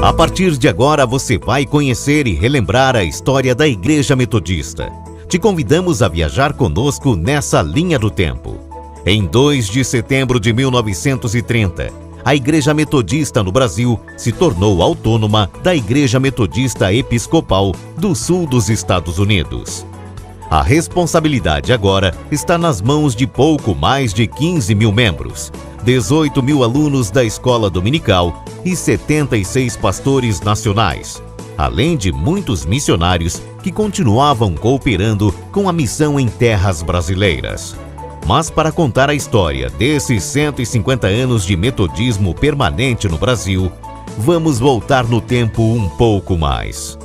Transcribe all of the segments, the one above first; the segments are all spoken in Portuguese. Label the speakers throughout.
Speaker 1: A partir de agora você vai conhecer e relembrar a história da Igreja Metodista. Te convidamos a viajar conosco nessa linha do tempo. Em 2 de setembro de 1930, a Igreja Metodista no Brasil se tornou autônoma da Igreja Metodista Episcopal do Sul dos Estados Unidos. A responsabilidade agora está nas mãos de pouco mais de 15 mil membros, 18 mil alunos da escola dominical e 76 pastores nacionais, além de muitos missionários que continuavam cooperando com a missão em terras brasileiras. Mas para contar a história desses 150 anos de metodismo permanente no Brasil, vamos voltar no tempo um pouco mais.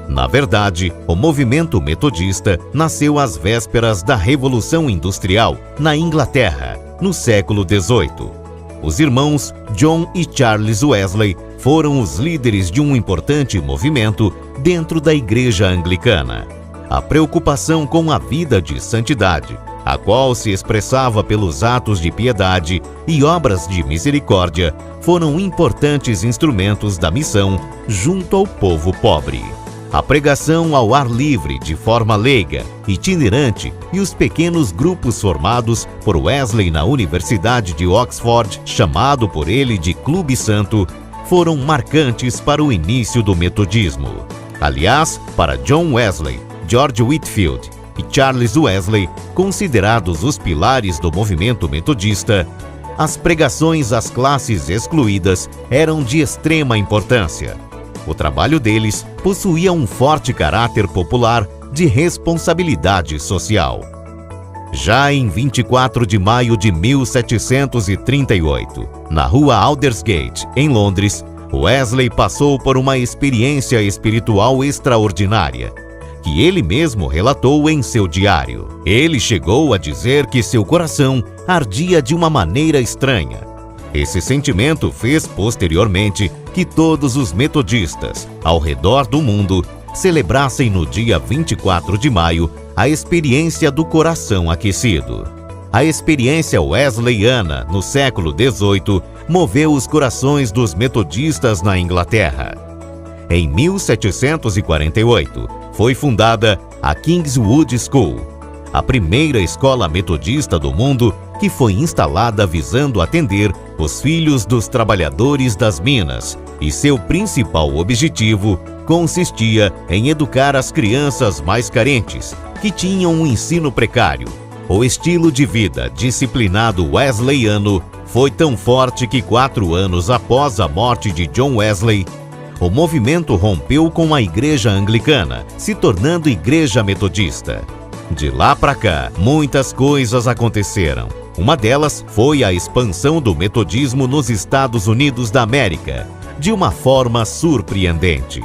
Speaker 1: Na verdade, o movimento metodista nasceu às vésperas da Revolução Industrial na Inglaterra, no século XVIII. Os irmãos John e Charles Wesley foram os líderes de um importante movimento dentro da Igreja Anglicana. A preocupação com a vida de santidade, a qual se expressava pelos atos de piedade e obras de misericórdia, foram importantes instrumentos da missão junto ao povo pobre. A pregação ao ar livre, de forma leiga, itinerante, e os pequenos grupos formados por Wesley na Universidade de Oxford, chamado por ele de Clube Santo, foram marcantes para o início do metodismo. Aliás, para John Wesley, George Whitefield e Charles Wesley, considerados os pilares do movimento metodista, as pregações às classes excluídas eram de extrema importância. O trabalho deles possuía um forte caráter popular de responsabilidade social. Já em 24 de maio de 1738, na rua Aldersgate, em Londres, Wesley passou por uma experiência espiritual extraordinária, que ele mesmo relatou em seu diário. Ele chegou a dizer que seu coração ardia de uma maneira estranha. Esse sentimento fez posteriormente que todos os metodistas ao redor do mundo celebrassem no dia 24 de maio a experiência do coração aquecido. A experiência wesleyana no século XVIII moveu os corações dos metodistas na Inglaterra. Em 1748, foi fundada a Kingswood School, a primeira escola metodista do mundo que foi instalada visando atender os filhos dos trabalhadores das minas, e seu principal objetivo consistia em educar as crianças mais carentes, que tinham um ensino precário. O estilo de vida disciplinado wesleyano foi tão forte que 4 anos após a morte de John Wesley, o movimento rompeu com a Igreja Anglicana, se tornando Igreja Metodista. De lá para cá, muitas coisas aconteceram. Uma delas foi a expansão do metodismo nos Estados Unidos da América, de uma forma surpreendente.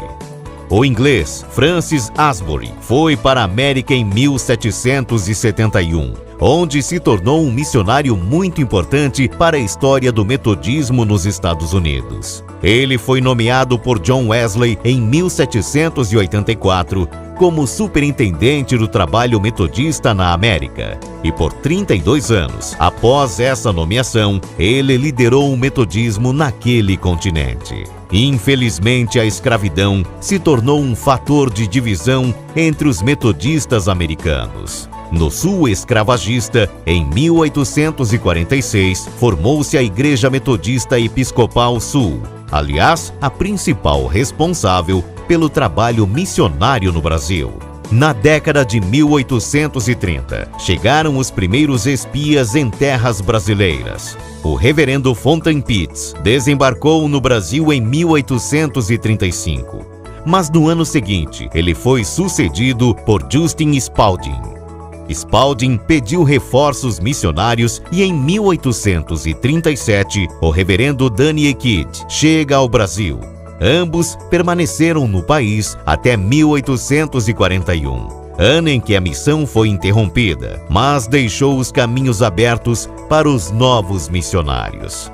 Speaker 1: O inglês Francis Asbury foi para a América em 1771, onde se tornou um missionário muito importante para a história do metodismo nos Estados Unidos. Ele foi nomeado por John Wesley em 1784 como superintendente do trabalho metodista na América. E por 32 anos, após essa nomeação, ele liderou o metodismo naquele continente. Infelizmente, a escravidão se tornou um fator de divisão entre os metodistas americanos. No sul escravagista, em 1846, formou-se a Igreja Metodista Episcopal Sul, aliás, a principal responsável pelo trabalho missionário no Brasil. Na década de 1830, chegaram os primeiros espias em terras brasileiras. O reverendo Fontaine Pitts desembarcou no Brasil em 1835, mas no ano seguinte ele foi sucedido por Justin Spalding. Spalding pediu reforços missionários e em 1837 o reverendo Daniel Kidd chega ao Brasil. Ambos permaneceram no país até 1841, ano em que a missão foi interrompida, mas deixou os caminhos abertos para os novos missionários.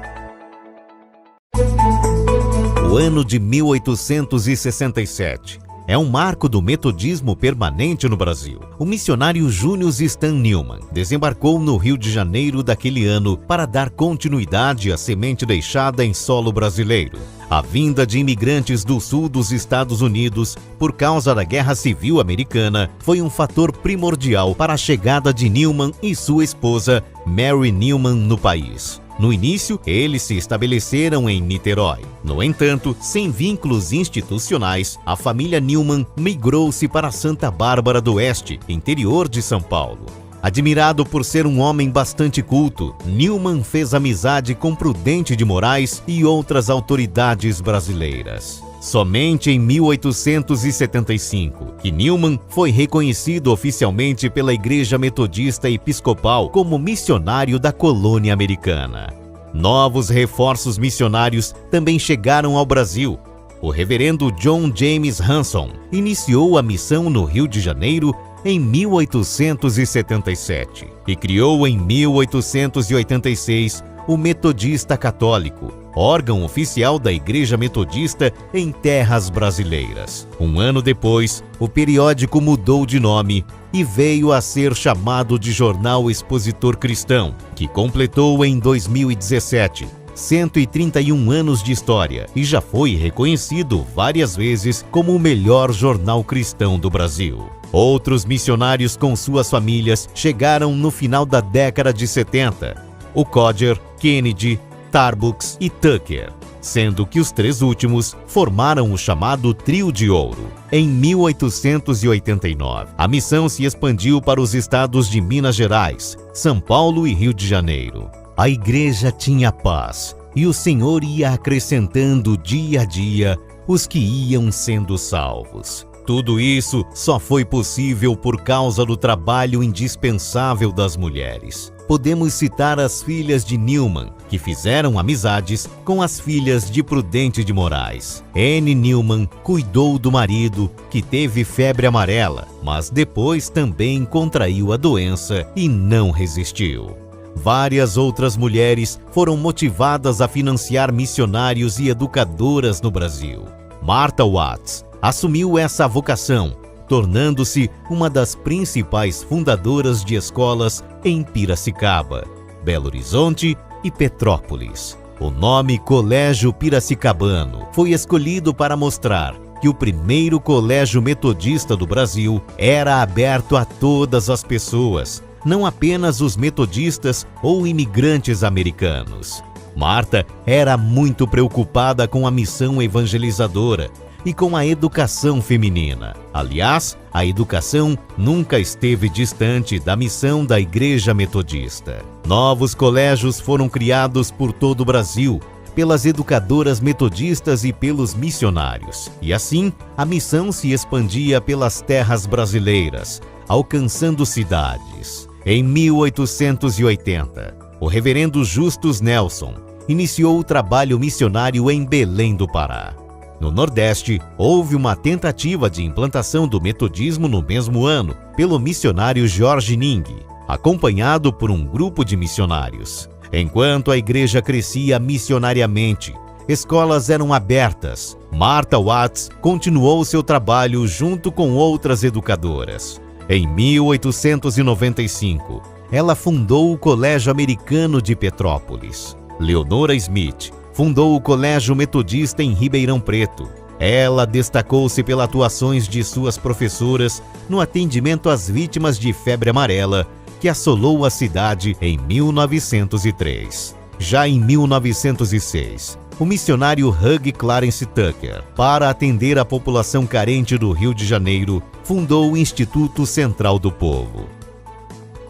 Speaker 1: O ano de 1867 é um marco do metodismo permanente no Brasil. O missionário Junius Stan Newman desembarcou no Rio de Janeiro daquele ano para dar continuidade à semente deixada em solo brasileiro. A vinda de imigrantes do sul dos Estados Unidos por causa da Guerra Civil Americana foi um fator primordial para a chegada de Newman e sua esposa, Mary Newman, no país. No início, eles se estabeleceram em Niterói. No entanto, sem vínculos institucionais, a família Newman migrou-se para Santa Bárbara do Oeste, interior de São Paulo. Admirado por ser um homem bastante culto, Newman fez amizade com Prudente de Moraes e outras autoridades brasileiras. Somente em 1875, que Newman foi reconhecido oficialmente pela Igreja Metodista Episcopal como missionário da colônia americana. Novos reforços missionários também chegaram ao Brasil. O reverendo John James Hanson iniciou a missão no Rio de Janeiro em 1877 e criou em 1886 o Metodista Católico, órgão oficial da Igreja Metodista em terras brasileiras. Um ano depois, o periódico mudou de nome e veio a ser chamado de Jornal Expositor Cristão, que completou em 2017 131 anos de história e já foi reconhecido várias vezes como o melhor jornal cristão do Brasil. Outros missionários com suas famílias chegaram no final da década de 70. O Codger, Kennedy, Tarbucks e Tucker, sendo que os três últimos formaram o chamado Trio de Ouro. Em 1889, a missão se expandiu para os estados de Minas Gerais, São Paulo e Rio de Janeiro. A igreja tinha paz e o Senhor ia acrescentando dia a dia os que iam sendo salvos. Tudo isso só foi possível por causa do trabalho indispensável das mulheres. Podemos citar as filhas de Newman, que fizeram amizades com as filhas de Prudente de Moraes. Anne Newman cuidou do marido, que teve febre amarela, mas depois também contraiu a doença e não resistiu. Várias outras mulheres foram motivadas a financiar missionários e educadoras no Brasil. Martha Watts assumiu essa vocação, tornando-se uma das principais fundadoras de escolas em Piracicaba, Belo Horizonte e Petrópolis. O nome Colégio Piracicabano foi escolhido para mostrar que o primeiro colégio metodista do Brasil era aberto a todas as pessoas, não apenas os metodistas ou imigrantes americanos. Martha era muito preocupada com a missão evangelizadora e com a educação feminina. Aliás, a educação nunca esteve distante da missão da Igreja Metodista. Novos colégios foram criados por todo o Brasil, pelas educadoras metodistas e pelos missionários. E assim, a missão se expandia pelas terras brasileiras, alcançando cidades. Em 1880, o reverendo Justus Nelson iniciou o trabalho missionário em Belém do Pará. No Nordeste, houve uma tentativa de implantação do metodismo no mesmo ano pelo missionário Jorge Ning, acompanhado por um grupo de missionários. Enquanto a igreja crescia missionariamente, escolas eram abertas. Martha Watts continuou seu trabalho junto com outras educadoras. Em 1895, ela fundou o Colégio Americano de Petrópolis. Leonora Smith fundou o Colégio Metodista em Ribeirão Preto. Ela destacou-se pelas atuações de suas professoras no atendimento às vítimas de febre amarela, que assolou a cidade em 1903. Já em 1906, o missionário Hugh Clarence Tucker, para atender a população carente do Rio de Janeiro, fundou o Instituto Central do Povo.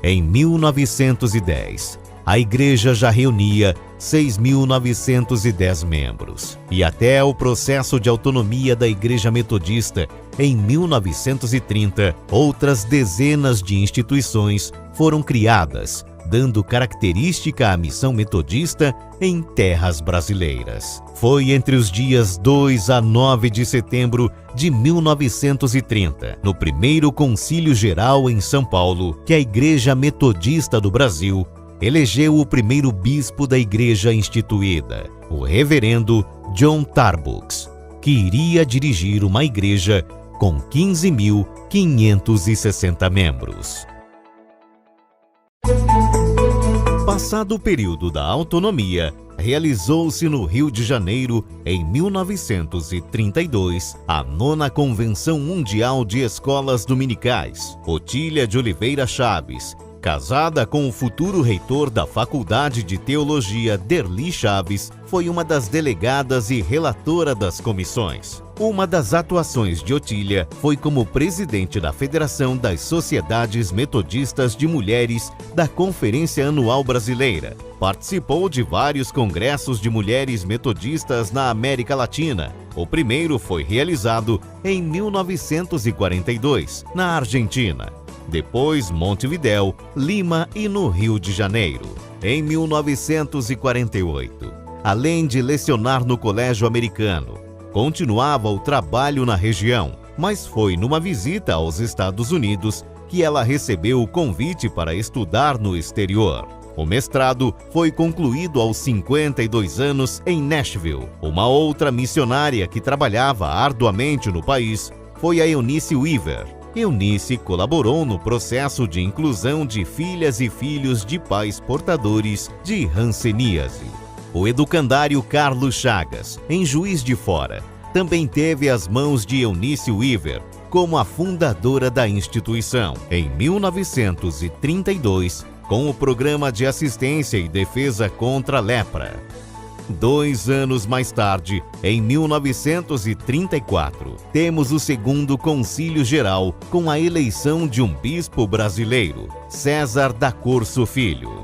Speaker 1: Em 1910, a igreja já reunia 6.910 membros. E até o processo de autonomia da Igreja Metodista, em 1930, outras dezenas de instituições foram criadas, dando característica à missão metodista em terras brasileiras. Foi entre os dias 2 a 9 de setembro de 1930, no primeiro Concílio Geral em São Paulo, que a Igreja Metodista do Brasil elegeu o primeiro bispo da igreja instituída, o reverendo John Tarbucks, que iria dirigir uma igreja com 15.560 membros. Passado o período da autonomia, realizou-se no Rio de Janeiro, em 1932, a 9ª Convenção Mundial de Escolas Dominicais. Otília de Oliveira Chaves, casada com o futuro reitor da Faculdade de Teologia, Derli Chaves, foi uma das delegadas e relatora das comissões. Uma das atuações de Otília foi como presidente da Federação das Sociedades Metodistas de Mulheres da Conferência Anual Brasileira. Participou de vários congressos de mulheres metodistas na América Latina. O primeiro foi realizado em 1942, na Argentina. Depois Montevidéu, Lima e no Rio de Janeiro. Em 1948, além de lecionar no Colégio Americano, continuava o trabalho na região, mas foi numa visita aos Estados Unidos que ela recebeu o convite para estudar no exterior. O mestrado foi concluído aos 52 anos em Nashville. Uma outra missionária que trabalhava arduamente no país foi a Eunice Weaver. Eunice colaborou no processo de inclusão de filhas e filhos de pais portadores de hanseníase. O educandário Carlos Chagas, em Juiz de Fora, também teve as mãos de Eunice Weaver como a fundadora da instituição. Em 1932, com o Programa de Assistência e Defesa contra a Lepra. 2 anos mais tarde, em 1934, temos o segundo Concílio Geral com a eleição de um bispo brasileiro, César da Corso Filho.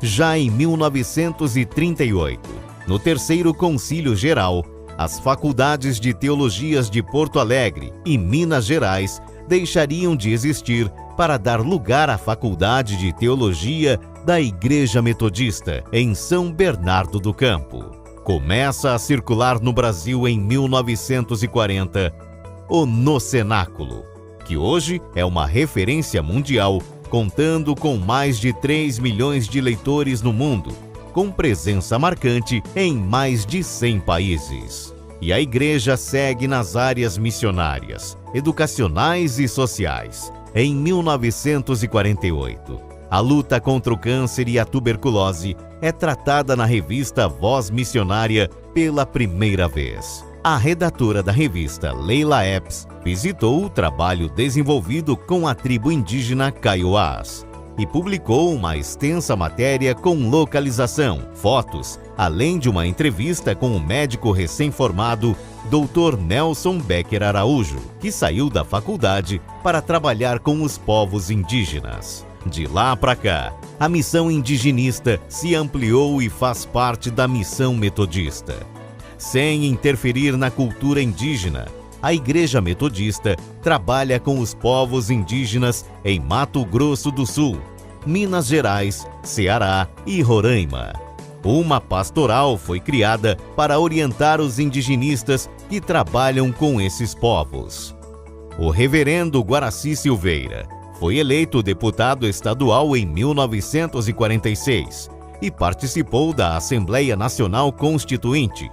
Speaker 1: Já em 1938, no terceiro Concílio Geral, as faculdades de teologias de Porto Alegre e Minas Gerais deixariam de existir para dar lugar à Faculdade de Teologia da Igreja Metodista, em São Bernardo do Campo. Começa a circular no Brasil em 1940 o No Cenáculo, que hoje é uma referência mundial, contando com mais de 3 milhões de leitores no mundo, com presença marcante em mais de 100 países. E a Igreja segue nas áreas missionárias, educacionais e sociais. Em 1948, a luta contra o câncer e a tuberculose é tratada na revista Voz Missionária pela primeira vez. A redatora da revista, Leila Epps, visitou o trabalho desenvolvido com a tribo indígena Kaiowás e publicou uma extensa matéria com localização, fotos, além de uma entrevista com o médico recém-formado Dr. Nelson Becker Araújo, que saiu da faculdade para trabalhar com os povos indígenas. De lá para cá, a missão indigenista se ampliou e faz parte da missão metodista. Sem interferir na cultura indígena, a Igreja Metodista trabalha com os povos indígenas em Mato Grosso do Sul, Minas Gerais, Ceará e Roraima. Uma pastoral foi criada para orientar os indigenistas que trabalham com esses povos. O reverendo Guaraci Silveira foi eleito deputado estadual em 1946 e participou da Assembleia Nacional Constituinte.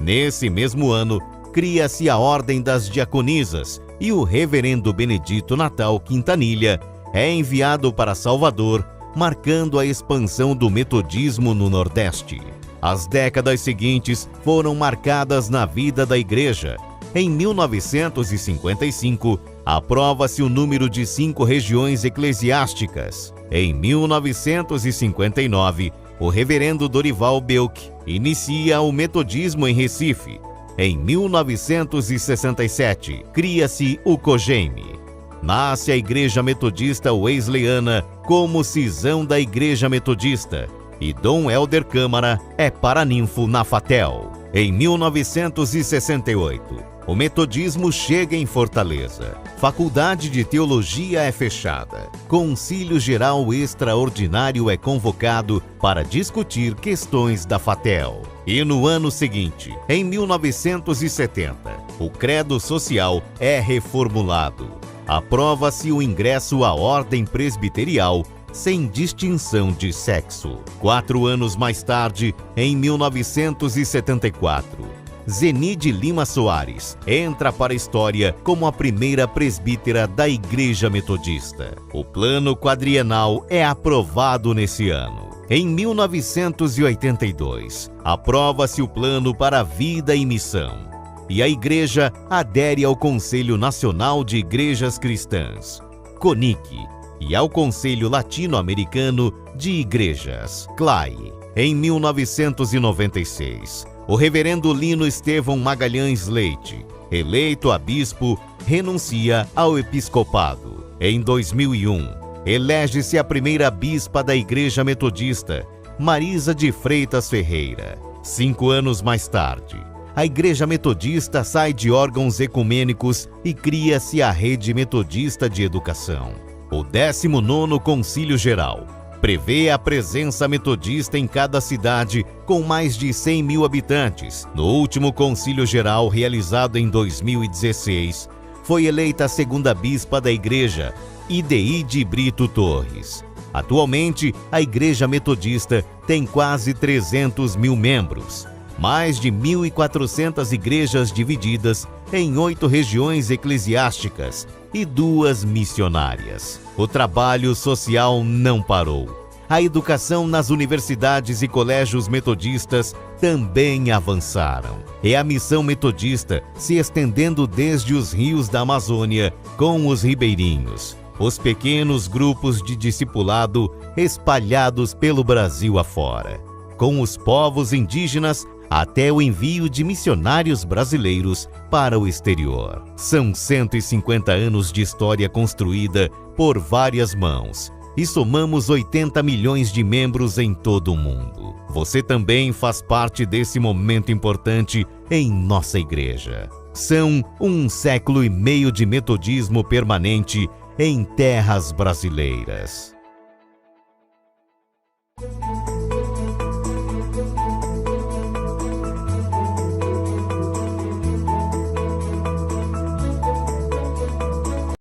Speaker 1: Nesse mesmo ano, cria-se a Ordem das Diaconisas e o reverendo Benedito Natal Quintanilha é enviado para Salvador, marcando a expansão do metodismo no Nordeste. As décadas seguintes foram marcadas na vida da Igreja. Em 1955, aprova-se o número de 5 regiões eclesiásticas. Em 1959, o reverendo Dorival Belk inicia o metodismo em Recife. Em 1967, cria-se o COGEME. Nasce a Igreja Metodista Wesleyana como cisão da Igreja Metodista e Dom Helder Câmara é paraninfo na FATEL. Em 1968, o metodismo chega em Fortaleza. Faculdade de Teologia é fechada. Concílio Geral Extraordinário é convocado para discutir questões da FATEL. E no ano seguinte, em 1970, o credo social é reformulado. Aprova-se o ingresso à Ordem Presbiterial sem distinção de sexo. 4 anos mais tarde, em 1974, Zeni de Lima Soares entra para a história como a primeira presbítera da Igreja Metodista. O plano quadrienal é aprovado nesse ano. Em 1982, aprova-se o Plano para a Vida e Missão, e a Igreja adere ao Conselho Nacional de Igrejas Cristãs, CONIC, e ao Conselho Latino-Americano de Igrejas, CLAI. Em 1996, o reverendo Lino Estevão Magalhães Leite, eleito a bispo, renuncia ao episcopado. Em 2001, elege-se a primeira bispa da Igreja Metodista, Marisa de Freitas Ferreira. 5 anos mais tarde, a Igreja Metodista sai de órgãos ecumênicos e cria-se a Rede Metodista de Educação. O 19º Concílio Geral prevê a presença metodista em cada cidade com mais de 100 mil habitantes. No último Concílio Geral, realizado em 2016, foi eleita a segunda bispa da Igreja, Ideide Brito Torres. Atualmente, a Igreja Metodista tem quase 300 mil membros, mais de 1.400 igrejas divididas em 8 regiões eclesiásticas e 2 missionárias. O trabalho social não parou. A educação nas universidades e colégios metodistas também avançaram. É a missão metodista se estendendo desde os rios da Amazônia com os ribeirinhos, os pequenos grupos de discipulado espalhados pelo Brasil afora, com os povos indígenas até o envio de missionários brasileiros para o exterior. São 150 anos de história construída por várias mãos e somamos 80 milhões de membros em todo o mundo. Você também faz parte desse momento importante em nossa igreja. São 1 século e meio de metodismo permanente em terras brasileiras.